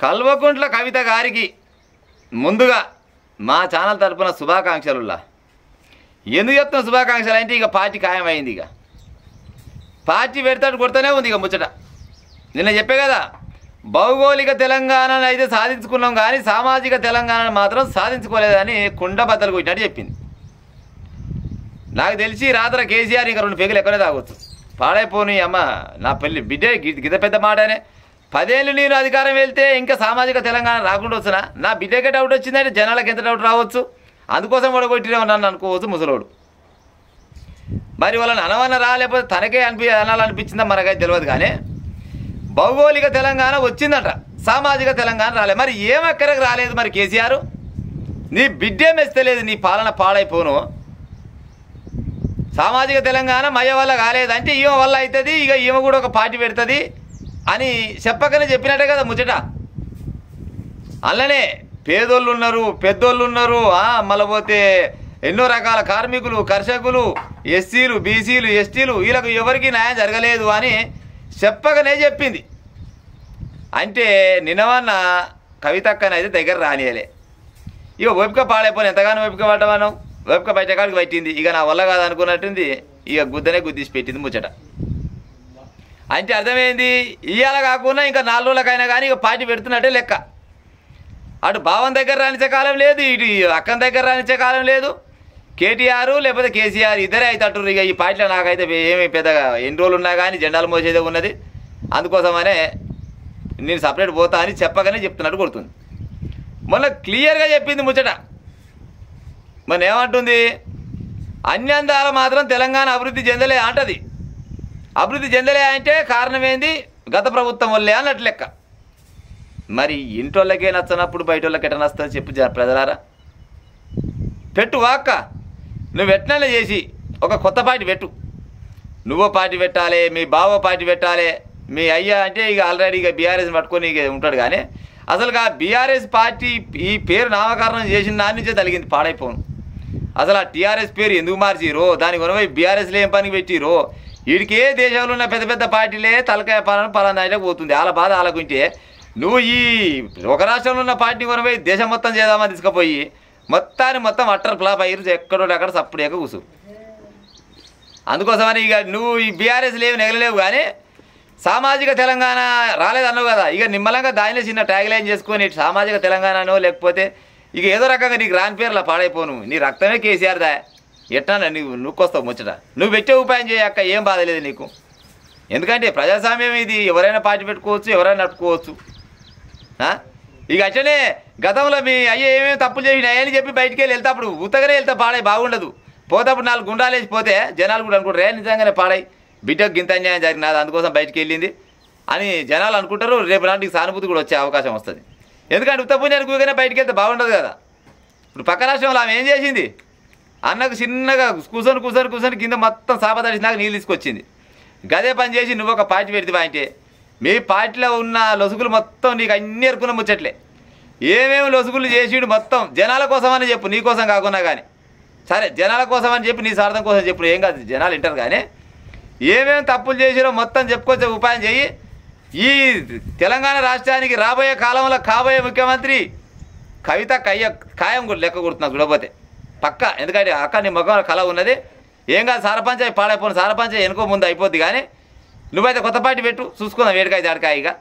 కల్వకుంట్ల కవిత గారికి ముందుగా మా ఛానల్ తరపున శుభాకాంక్షలుల్లా. ఎందుకు చెప్తున్న శుభాకాంక్షలు అంటే ఇక పార్టీ ఖాయమైంది. ఇక పార్టీ పెడతాడు కొడుతూనే ఉంది. ఇక ముచ్చట నిన్న చెప్పే కదా, భౌగోళిక తెలంగాణను అయితే సాధించుకున్నాం కానీ సామాజిక తెలంగాణను మాత్రం సాధించుకోలేదని కుండ బద్దలు కొట్టినట్టు చెప్పింది. నాకు తెలిసి రాత్ర కేసీఆర్ ఇంకా 2 పెగులు ఎక్కడే తాగొచ్చు. పాడైపోని అమ్మ నా పెళ్ళి బిడ్డే గిత పెద్ద మాటనే. 10 ఏళ్ళు నేను అధికారం వెళ్తే ఇంకా సామాజిక తెలంగాణ రాకుండా వస్తున్నా, నా బిడ్డకే డౌట్ వచ్చిందంటే జనాలకు ఎంత డౌట్ రావచ్చు. అందుకోసం కూడా కొట్టినేమో నన్ను అనుకోవచ్చు ముసలోడు. మరి వాళ్ళని అనవన్న రాలేకపోతే తనకే అనాలనిపించిందా మనకైతే తెలియదు. కానీ భౌగోళిక తెలంగాణ వచ్చిందట, సామాజిక తెలంగాణ రాలేదు. మరి ఏమక్కరకు రాలేదు? మరి కేసీఆర్ నీ బిడ్డే మెచ్చలేదు, నీ పాలన పాడైపోను. సామాజిక తెలంగాణ మయ్య వల్ల కాలేదంటే ఈమె వల్ల అవుతుంది, ఇక ఈమె కూడా ఒక పార్టీ పెడుతుంది అని చెప్పకనే చెప్పినట్టే కదా ముచ్చట. అలానే పేదోళ్ళు ఉన్నారు, పెద్దోళ్ళు ఉన్నారు, మళ్ళీ పోతే ఎన్నో రకాల కార్మికులు, కర్షకులు, ఎస్సీలు, బీసీలు, ఎస్టీలు వీళ్ళకు ఎవరికి న్యాయం జరగలేదు అని చెప్పకనే చెప్పింది. అంటే నిన్నవన్న కవితక్కనైతే దగ్గర రానియలే. ఇక ఓపిక పాడైపోయిన ఎంతగానో ఓపిక పడ్డవాను, ఓపిక బయటకాడికి పట్టింది. ఇక నా వల్ల కాదు అనుకున్నట్టుంది, ఇక గుద్దనే గుద్దిసి పెట్టింది ముచ్చట. అంటే అర్థమైంది, ఇవాళ కాకుండా ఇంకా 4 రోజులకైనా కానీ ఇక పార్టీ పెడుతున్నట్టే లెక్క. అటు భావం దగ్గర రానిచ్చే కాలం లేదు, ఇటు అక్కన దగ్గర రానిచ్చే కాలం లేదు. కేటీఆర్ లేకపోతే కేసీఆర్ ఇద్దరే అయితే అటు. ఇక ఈ పార్టీలో నాకైతే ఏమి పెద్దగా ఎన్ని రోజులు ఉన్నా కానీ జెండాలు మోసేదే ఉన్నది. అందుకోసమనే నేను సపరేట్ పోతా అని చెప్పగానే చెప్తున్నట్టు కొడుతుంది. మొన్న క్లియర్గా చెప్పింది ముచ్చట. మన ఏమంటుంది, అన్యందాల మాత్రం తెలంగాణ అభివృద్ధి చెందలే అంటది. అభివృద్ధి చెందలే అంటే కారణం ఏంది? గత ప్రభుత్వం వల్లే అన్నట్టు లెక్క. మరి ఇంటోళ్ళకే నచ్చనప్పుడు బయట వాళ్ళకి ఎట్లా నచ్చని చెప్పు ప్రజలారా. పెట్టు వాక్క, నువ్వు ఎట్లనే చేసి ఒక కొత్త పార్టీ పెట్టు. నువ్వో పార్టీ పెట్టాలి, మీ బావో పార్టీ పెట్టాలి, మీ అయ్యా అంటే ఇక ఆల్రెడీ ఇక బీఆర్ఎస్ పట్టుకొని ఇక ఉంటాడు. కానీ అసలు ఆ బీఆర్ఎస్ పార్టీ ఈ పేరు నామకరణం చేసిన దాని నుంచే తలిగింది పాడైపోను. అసలు ఆ టీఆర్ఎస్ పేరు ఎందుకు మార్చిరో, దానికి కొనవై బీఆర్ఎస్లో ఏం పనికి పెట్టిరో. వీడికే దేశంలో ఉన్న పెద్ద పెద్ద పార్టీలే తలకాయ పాలన పలానా పోతుంది. వాళ్ళ బాధ వాళ్ళకుంటే నువ్వు ఈ ఒక రాష్ట్రంలో ఉన్న పార్టీ కొనవై దేశం మొత్తం చేద్దామని తీసుకుపోయి మొత్తం అట్టర్ ఫ్లాప్ అయ్యారు. ఎక్కడో అక్కడ సప్పుడు ఎక్క కూసు. అందుకోసమని ఇక నువ్వు ఈ బీఆర్ఎస్లు ఏమి నెగలేవు. కానీ సామాజిక తెలంగాణ రాలేదన్నావు కదా, ఇక నిమ్మలంగా దానిలో చిన్న ట్యాగ్ లైన్ చేసుకొని సామాజిక తెలంగాణనో లేకపోతే ఇక ఏదో రకంగా నీకు రాని పేర్లా పాడైపోను. నీ రక్తమే కేసీఆర్ దా, ఎట్లా నువ్వుకొస్తావు ముచ్చట. నువ్వు పెట్టే ఉపాయం చేయక్క, ఏం బాధ లేదు నీకు. ఎందుకంటే ప్రజాస్వామ్యం ఇది, ఎవరైనా పార్టీ పెట్టుకోవచ్చు, ఎవరైనా నట్టుకోవచ్చు. ఇక అట్లనే గతంలో మీ అయ్యే ఏమేమి తప్పులు చేసినాయి అని చెప్పి బయటికి వెళ్తే అప్పుడు ఉత్తగానే వెళ్తే పాడై బాగుండదు. పోతప్పుడు 4 గుండాలు వేసిపోతే జనాలు కూడా అనుకుంటారు, నిజంగానే పాడై బిడ్డకు గింత అన్యాయం జరిగినది అందుకోసం బయటికి వెళ్ళింది అని జనాలు అనుకుంటారు. రేపు నాటికి సానుభూతి కూడా వచ్చే అవకాశం వస్తుంది. ఎందుకంటే ఉత్తపుణ్యానికి ఊరికనే బయటికి వెళ్తే బాగుండదు కదా. ఇప్పుడు పక్క రాష్ట్రంలో ఆమె ఏం చేసింది, అన్నకు చిన్నగా కూర్చొని కింద మొత్తం సాపదడిసినాక నీళ్ళు తీసుకొచ్చింది. గదే పని చేసి నువ్వు ఒక పార్టీ పెడితే అంటే మీ పార్టీలో ఉన్న లొసుగులు మొత్తం నీకు అన్నీ ఎరుకున్న ముచ్చట్లే. ఏమేమి లొసుగులు చేసిడు మొత్తం జనాల కోసమని చెప్పు, నీ కోసం కాకున్నా కానీ సరే జనాల కోసం అని చెప్పి నీ స్వార్థం కోసం చెప్పు, ఏం కాదు జనాలు వింటారు. కానీ ఏమేమి తప్పులు చేసిరో మొత్తం చెప్పుకొచ్చే ఉపాయం చెయ్యి. ఈ తెలంగాణ రాష్ట్రానికి రాబోయే కాలంలో కాబోయే ముఖ్యమంత్రి కవిత ఖాయం లెక్క కొడుతున్నా చూడబోతే పక్క. ఎందుకంటే అక్క నీ ముఖం కళ ఉన్నది. ఏం కాదు, సర్పంచ్ పాడైపోను, సర్పంచ్ ఎనుకో ముందు అయిపోద్ది. కానీ నువ్వైతే కొత్త పార్టీ పెట్టు, చూసుకుందాం వేడికాయ దాడికాయగా.